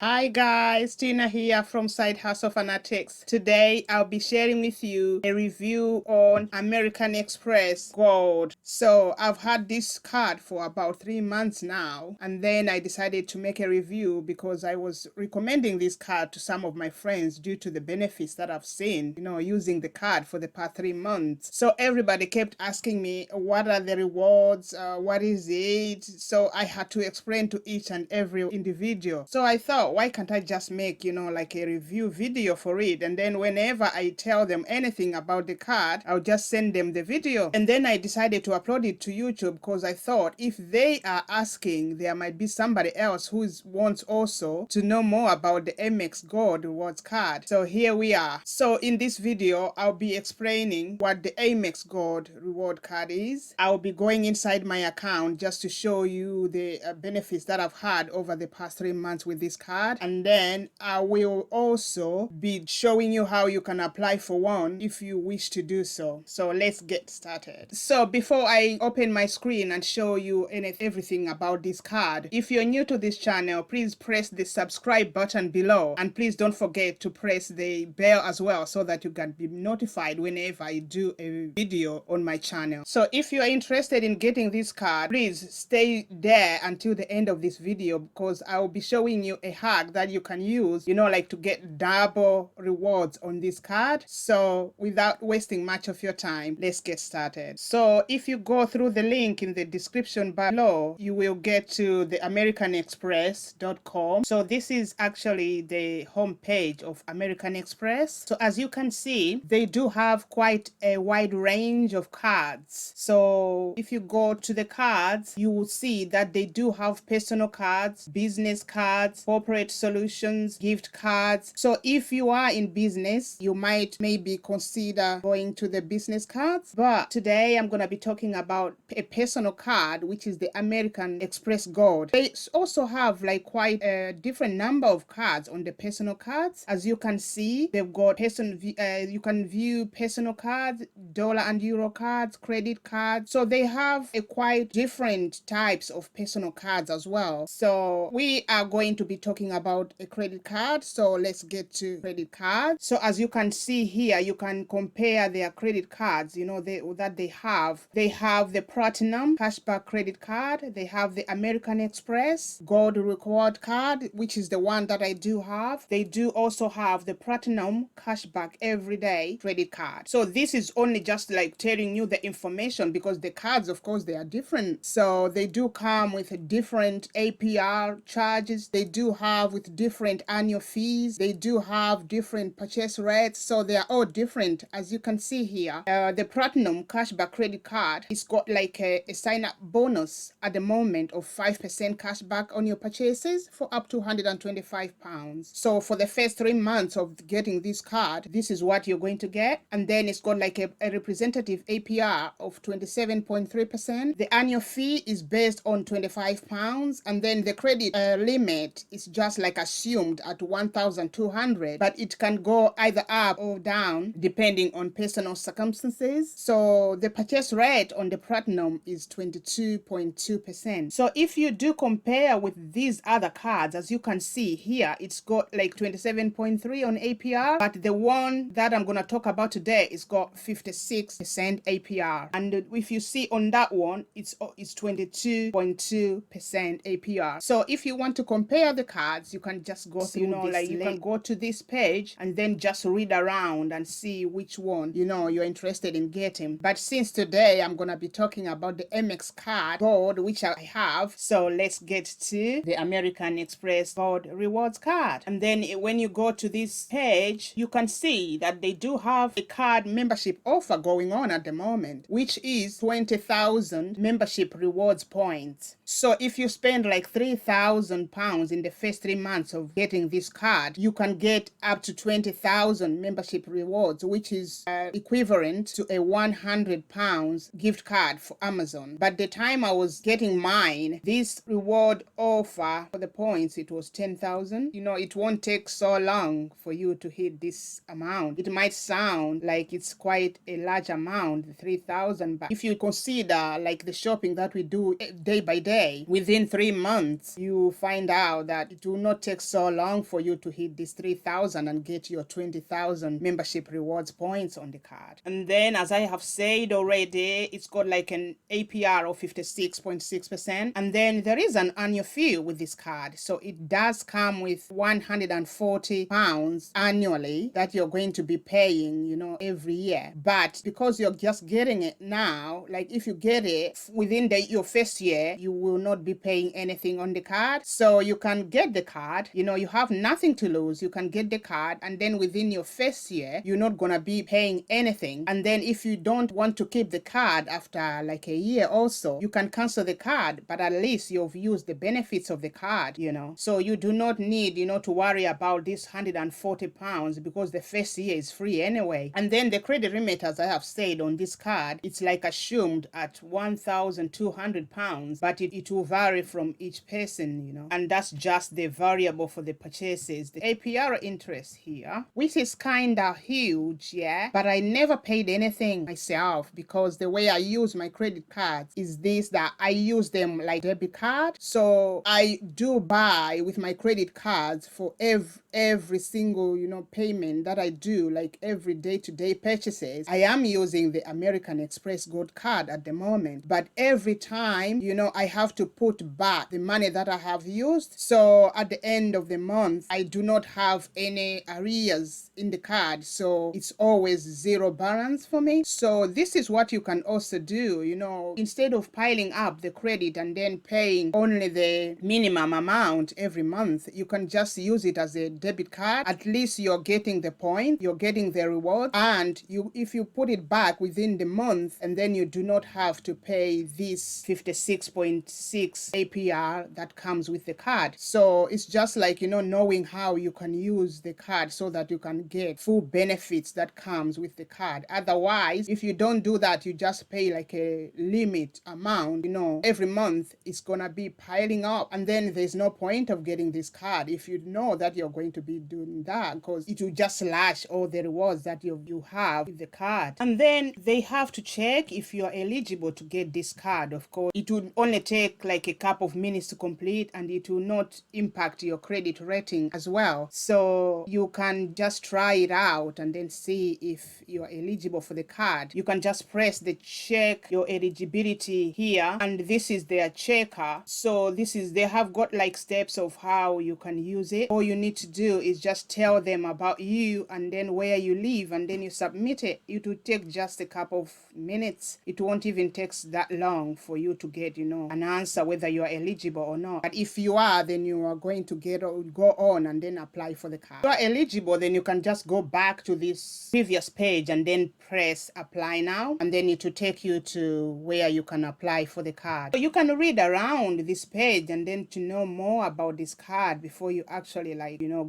Hi guys, Tina here from Side Hustle Fanatics. Today I'll be sharing with you a review on American Express Gold. So I've had this card for about 3 months now, and then I decided to make a review because I was recommending this card to some of my friends due to the benefits that I've seen, using the card for the past 3 months. So everybody kept asking me, what are the rewards? What is it? So I had to explain to each and every individual. So I thought, why can't I just make, like a review video for it? And then whenever I tell them anything about the card, I'll just send them the video. And then I decided to upload it to YouTube because I thought if they are asking, there might be somebody else who wants also to know more about the Amex Gold Rewards Card. So here we are. So in this video, I'll be explaining what the Amex Gold Reward Card is. I'll be going inside my account just to show you the benefits that I've had over the past 3 months with this card. And then I will also be showing you how you can apply for one if you wish to do so. So let's get started. So before I open my screen and show you everything about this card, if you're new to this channel, please press the subscribe button below, and please don't forget to press the bell as well so that you can be notified whenever I do a video on my channel. So if you are interested in getting this card, please stay there until the end of this video because I will be showing you a hack that you can use, like to get double rewards on this card. So without wasting much of your time, let's get started. So if you go through the link in the description below, you will get to the americanexpress.com. So this is actually the home page of American Express. So as you can see, they do have quite a wide range of cards. So if you go to the cards, you will see that they do have personal cards, business cards, corporate solutions, gift cards. So if you are in business, you might maybe consider going to the business cards. But today I'm going to be talking about a personal card, which is the American Express Gold. They also have like quite a different number of cards on the personal cards. As you can see, they've got you can view personal cards, dollar and euro cards, credit cards. So they have a quite different types of personal cards as well. So we are going to be talking about a credit card. So let's get to credit cards. So as you can see here, you can compare their credit cards, that they have. They have the Platinum Cashback Credit Card. They have the American Express Gold Reward Card, which is the one that I do have. They do also have the Platinum Cashback Everyday Credit Card. So this is only just like telling you the information because the cards, of course, they are different. So they do come with a different APR charges. They do have with different annual fees. They do have different purchase rates. So they are all different. As you can see here, the Platinum Cashback Credit Card, it's got like a sign-up bonus at the moment of 5% cashback on your purchases for up to £125. So for the first 3 months of getting this card, this is what you're going to get. And then it's got like a representative APR of 27.3%. The annual fee is based on £25, and then the credit limit is just like assumed at 1,200, but it can go either up or down depending on personal circumstances. So the purchase rate on the Platinum is 22.2%. So if you do compare with these other cards, as you can see here, it's got like 27.3 on APR, but the one that I'm going to talk about today is got 56% APR. And if you see on that one, it's 22.2% APR. So if you want to compare the cards, you can just go through you can go to this page and then just read around and see which one you're interested in getting. But since today I'm gonna be talking about the Amex card Gold, which I have, so let's get to the American Express Gold Rewards Card. And then when you go to this page, you can see that they do have a card membership offer going on at the moment, which is 20,000 membership rewards points. So if you spend like £3,000 in the first 3 months of getting this card, you can get up to 20,000 membership rewards, which is equivalent to a £100 gift card for Amazon. But the time I was getting mine, this reward offer for the points, it was 10,000. It won't take so long for you to hit this amount. It might sound like it's quite a large amount, 3,000, but if you consider like the shopping that we do day by day, pay within 3 months, you find out that it will not take so long for you to hit this 3,000 and get your 20,000 membership rewards points on the card. And then, as I have said already, it's got like an APR of 56.6%. And then there is an annual fee with this card. So it does come with £140 annually that you're going to be paying, every year. But because you're just getting it now, like if you get it within your first year, you will not be paying anything on the card. So you can get the card, you have nothing to lose. You can get the card, and then within your first year, you're not gonna be paying anything. And then if you don't want to keep the card after like a year also, you can cancel the card, but at least you've used the benefits of the card, So you do not need, to worry about this £140 because the first year is free anyway. And then the credit limit, as I have said on this card, it's like assumed at £1,200, but it will vary from each person, and that's just the variable for the purchases. The APR interest here, which is kinda huge, yeah, but I never paid anything myself because the way I use my credit cards is this, that I use them like debit card. So I do buy with my credit cards for every single, payment that I do, like every day-to-day purchases. I am using the American Express Gold Card at the moment, but every time, I have to put back the money that I have used. So at the end of the month, I do not have any arrears in the card. So it's always zero balance for me. So this is what you can also do, instead of piling up the credit and then paying only the minimum amount every month, you can just use it as a debit card. At least you're getting the point, you're getting the reward, and if you put it back within the month, and then you do not have to pay this 56.6 APR that comes with the card. So it's just like, knowing how you can use the card so that you can get full benefits that comes with the card. Otherwise, if you don't do that, you just pay like a limit amount, every month it's gonna be piling up, and then there's no point of getting this card if you know that you're going to be doing that, because it will just slash all the rewards that you have with the card. And then they have to check if you're eligible to get this card. Of course, it would only take like a couple of minutes to complete, and it will not impact your credit rating as well. So you can just try it out and then see if you're eligible for the card. You can just press the check your eligibility here, and this is their checker. So they have got like steps of how you can use it. All you need to do is just tell them about you and then where you live, and then you submit it. It will take just a couple of minutes. It won't even take that long for you to get, an answer whether you are eligible or not. But if you are, then you are going to go on and then apply for the card. If you are eligible, then you can just go back to this previous page and then press apply now, and then it will take you to where you can apply for the card. So you can read around this page and then to know more about this card before you actually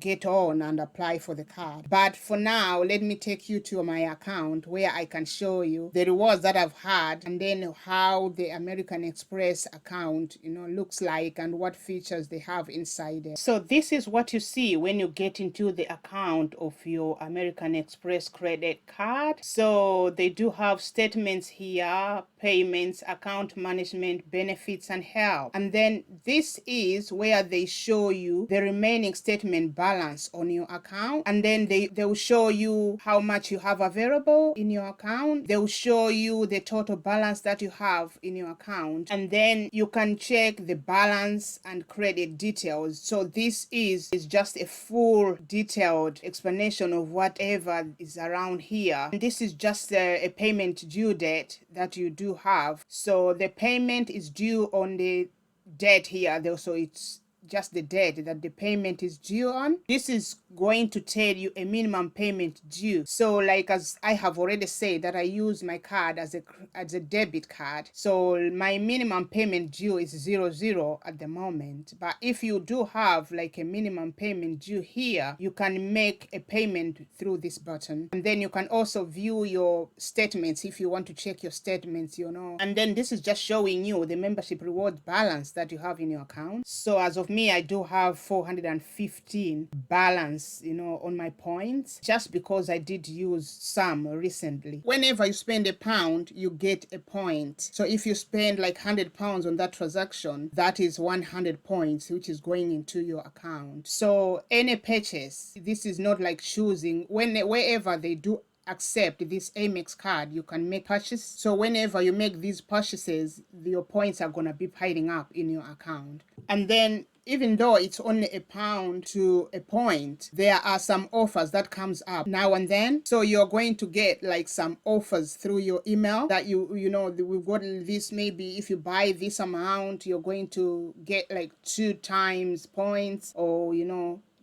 get on and apply for the card. But for now, let me take you to my account where I can show you the rewards that I've had, and then how the American Express account looks like and what features they have inside it. So this is what you see when you get into the account of your American Express credit card. So they do have statements here, payments, account management, benefits, and health. And then this is where they show you the remaining statement balance on your account, and then they will show you how much you have available in your account. They will show you the total balance that you have in your account, and then you can check the balance and credit details. So this is just a full detailed explanation of whatever is around here. And this is just a payment due date that you do have. So the payment is due on the date here, though, so it's just the date that the payment is due on. This is going to tell you a minimum payment due. So like, as I have already said, that I use my card as a debit card, so my minimum payment due is 00 at the moment. But if you do have like a minimum payment due here, you can make a payment through this button, and then you can also view your statements if you want to check your statements, and then this is just showing you the membership reward balance that you have in your account. So as of me, I do have 415 balance, on my points, just because I did use some recently. Whenever you spend £1, you get a point. So if you spend like £100 on that transaction, that is 100 points, which is going into your account. So any purchase, this is not like choosing. Wherever they do accept this Amex card, you can make purchases. So whenever you make these purchases, your points are going to be piling up in your account. And then even though it's only £1 to a point, there are some offers that comes up now and then. So you're going to get like some offers through your email that we've got this, maybe if you buy this amount, you're going to get like 2 times points, or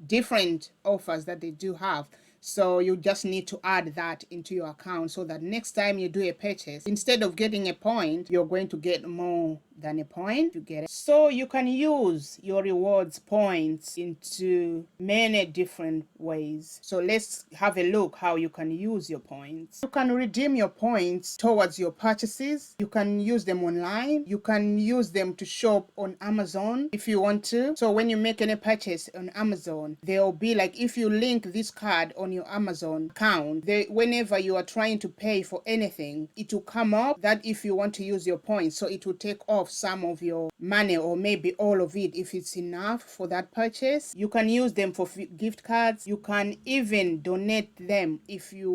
different offers that they do have. So you just need to add that into your account so that next time you do a purchase, instead of getting a point, you're going to get more than a point. You get it? So you can use your rewards points into many different ways. So let's have a look how you can use your points. You can redeem your points towards your purchases. You can use them online. You can use them to shop on Amazon if you want to. So when you make any purchase on Amazon, there'll be like, if you link this card on your Amazon account, whenever you are trying to pay for anything, it will come up that if you want to use your points, so it will take off some of your money, or maybe all of it if it's enough for that purchase. You can use them for gift cards. You can even donate them if you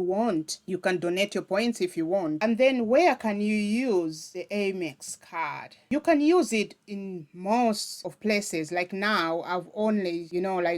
want. You can donate your points if you want. And then where can you use the Amex card? You can use it in most of places. Like now, I've only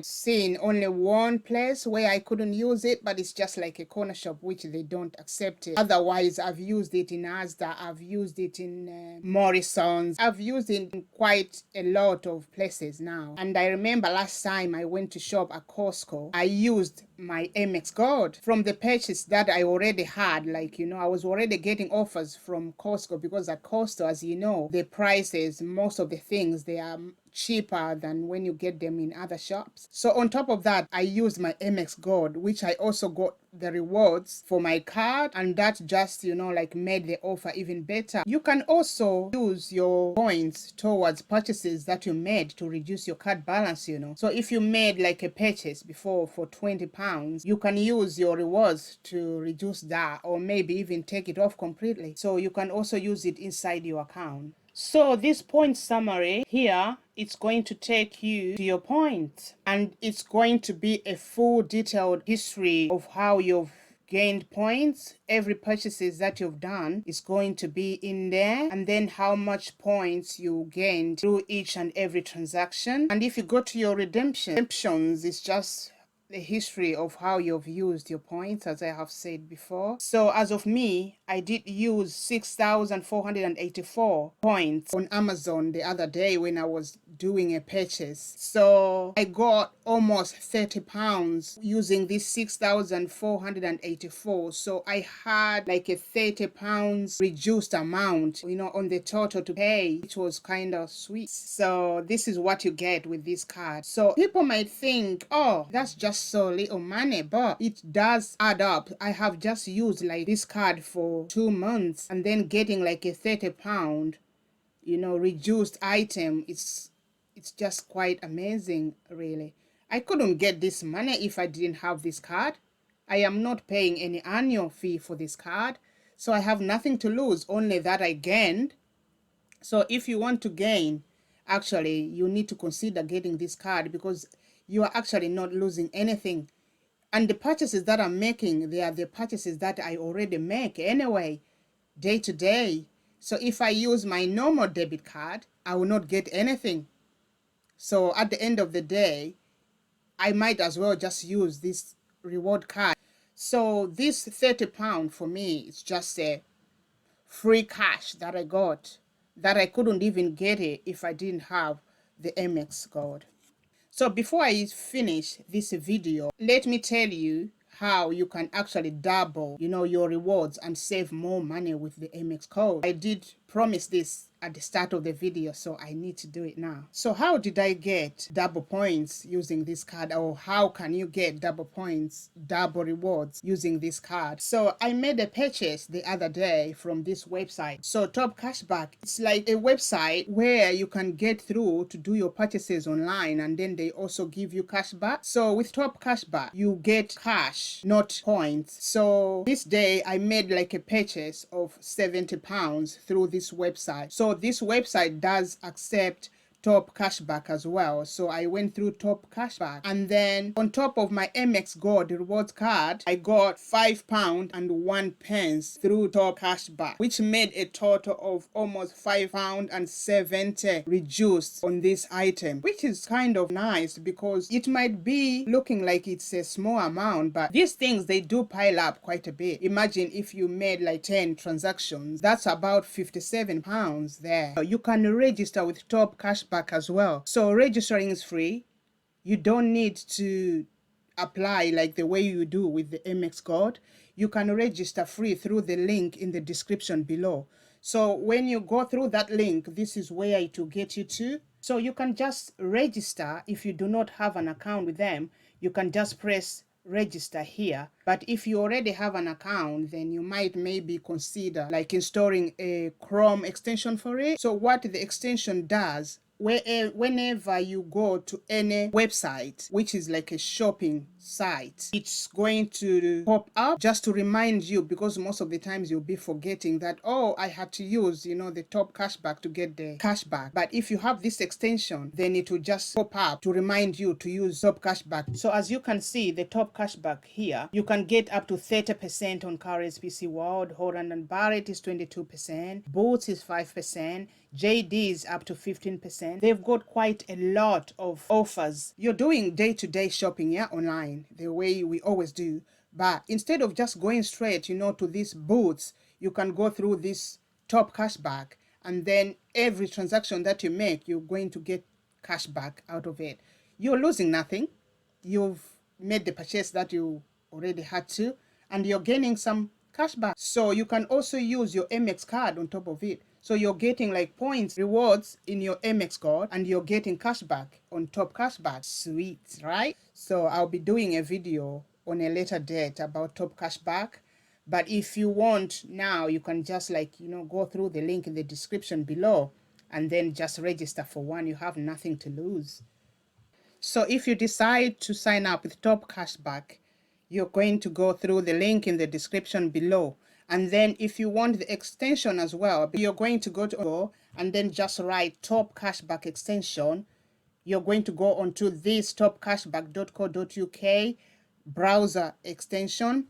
seen only one place where I couldn't use it, but it's just like a corner shop which they don't accept it. Otherwise, I've used it in Asda, I've used it in Morrison's, I've used it in quite a lot of places now. And I remember last time I went to shop at Costco, I used my Amex Gold from the purchase that I already had. I was already getting offers from Costco, because at Costco, as you know, the prices, most of the things, they are cheaper than when you get them in other shops. So on top of that, I used my Amex Gold, which I also got the rewards for my card, and that just made the offer even better. You can also use your points towards purchases that you made to reduce your card balance. So if you made like a purchase before for £20, you can use your rewards to reduce that, or maybe even take it off completely. So you can also use it inside your account. So this point summary here, it's going to take you to your points, and it's going to be a full detailed history of how you've gained points. Every purchases that you've done is going to be in there, and then how much points you gained through each and every transaction. And if you go to your redemptions, it's just the history of how you've used your points, as I have said before. So as of me, I did use 6,484 points on Amazon the other day when I was doing a purchase. So I got almost £30 using this 6,484. So I had like a £30 reduced amount, on the total to pay, which was kind of sweet. So this is what you get with this card. So people might think, oh, that's just so little money, but it does add up. I have just used like this card for 2 months, and then getting like a £30 reduced item. It's just quite amazing, really. I couldn't get this money if I didn't have this card. I am not paying any annual fee for this card, so I have nothing to lose, only that I gained. So if you want to gain, actually you need to consider getting this card, because you are actually not losing anything. And the purchases that I'm making, they are the purchases that I already make anyway, day to day. So if I use my normal debit card, I will not get anything. So at the end of the day, I might as well just use this reward card. So this £30 for me is just a free cash that I got, that I couldn't even get it if I didn't have the Amex Gold. So before I finish this video, let me tell you how you can actually double, your rewards and save more money with the Amex code. I did promise this at the start of the video, so I need to do it now. So how did I get double points using this card, or how can you get double points, double rewards using this card? So I made a purchase the other day from this website. So Top Cashback, it's like a website where you can get through to do your purchases online, and then they also give you cashback. So with Top Cashback, you get cash, not points. So this day I made like a purchase of £70 through this website. So this website does accept Top Cashback as well. So I went through Top Cashback, and then on top of my Amex Gold Reward Card, I got £5.01 through Top Cashback, which made a total of almost £5.70 reduced on this item, which is kind of nice because it might be looking like it's a small amount, but these things, they do pile up quite a bit. Imagine if you made like 10 transactions, that's about £57 there. You can register with Top Cashback as well. So registering is free. You don't need to apply like the way you do with the Amex Gold. You can register free through the link in the description below. So when you go through that link, this is where it will get you to. So you can just register. If you do not have an account with them, you can just press register here. But if you already have an account, then you might maybe consider like installing a Chrome extension for it. So what the extension does, whenever you go to any website which is like a shopping site, it's going to pop up just to remind you, because most of the times you'll be forgetting that, oh, I had to use, the Top Cashback to get the cashback. But if you have this extension, then it will just pop up to remind you to use Top Cashback. So as you can see, the Top Cashback here, you can get up to 30% on Currys PC World. Holland and Barrett is 22%, Boots is 5%, JD is up to 15%. They've got quite a lot of offers. You're doing day-to-day shopping, yeah, online, the way we always do. But instead of just going straight, to these Boots, you can go through this Top Cashback, and then every transaction that you make, you're going to get cashback out of it. You're losing nothing. You've made the purchase that you already had to, and you're gaining some cashback. So you can also use your Amex card on top of it. So you're getting like points, rewards in your Amex card, and you're getting cashback on Top Cashback. Sweet, right? So I'll be doing a video on a later date about Top Cashback. But if you want now, you can just go through the link in the description below and then just register for one. You have nothing to lose. So if you decide to sign up with Top Cashback, you're going to go through the link in the description below. And then if you want the extension as well, you're going to go to and then just write Top Cashback extension. You're going to go onto this topcashback.co.uk browser extension.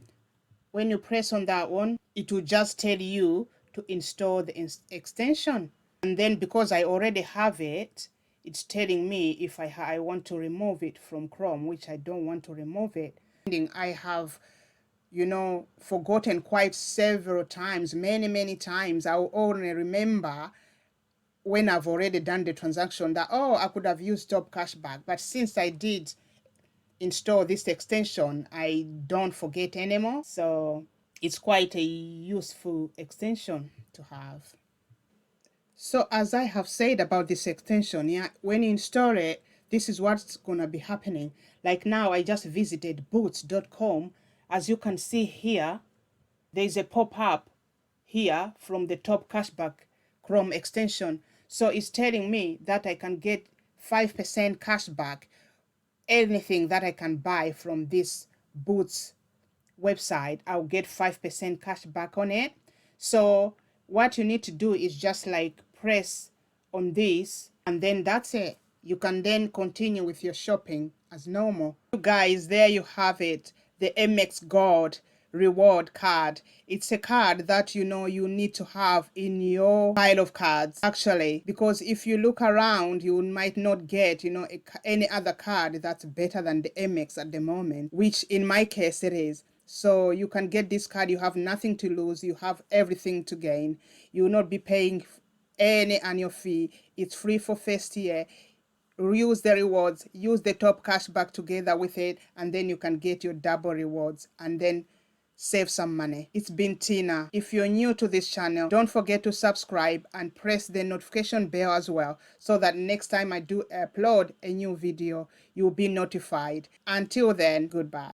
When you press on that one, it will just tell you to install the extension. And then because I already have it, it's telling me if I want to remove it from Chrome, which I don't want to remove it. I have forgotten quite several times, many times. I will only remember when I've already done the transaction that, oh, I could have used Top Cashback. But since I did install this extension, I don't forget anymore. So it's quite a useful extension to have. So as I have said about this extension, yeah, when you install it, this is what's gonna be happening. Like now, I just visited boots.com. As you can see here, there's a pop-up here from the Top Cashback Chrome extension. So it's telling me that I can get 5% cashback anything that I can buy from this Boots website. I'll get 5% cashback on it. So what you need to do is just press on this, and then that's it. You can then continue with your shopping as normal. You guys, there you have it, the Amex Gold Reward Card. It's a card that you need to have in your pile of cards, actually, because if you look around, you might not get any other card that's better than the Amex at the moment, which in my case it is. So you can get this card. You have nothing to lose. You have everything to gain. You will not be paying any annual fee. It's free for first year. Use the rewards, use the Top Cashback together with it, and then you can get your double rewards. And then save some money. It's been Tina. If you're new to this channel, don't forget to subscribe and press the notification bell as well, so that next time I do upload a new video, you'll be notified. Until then, goodbye.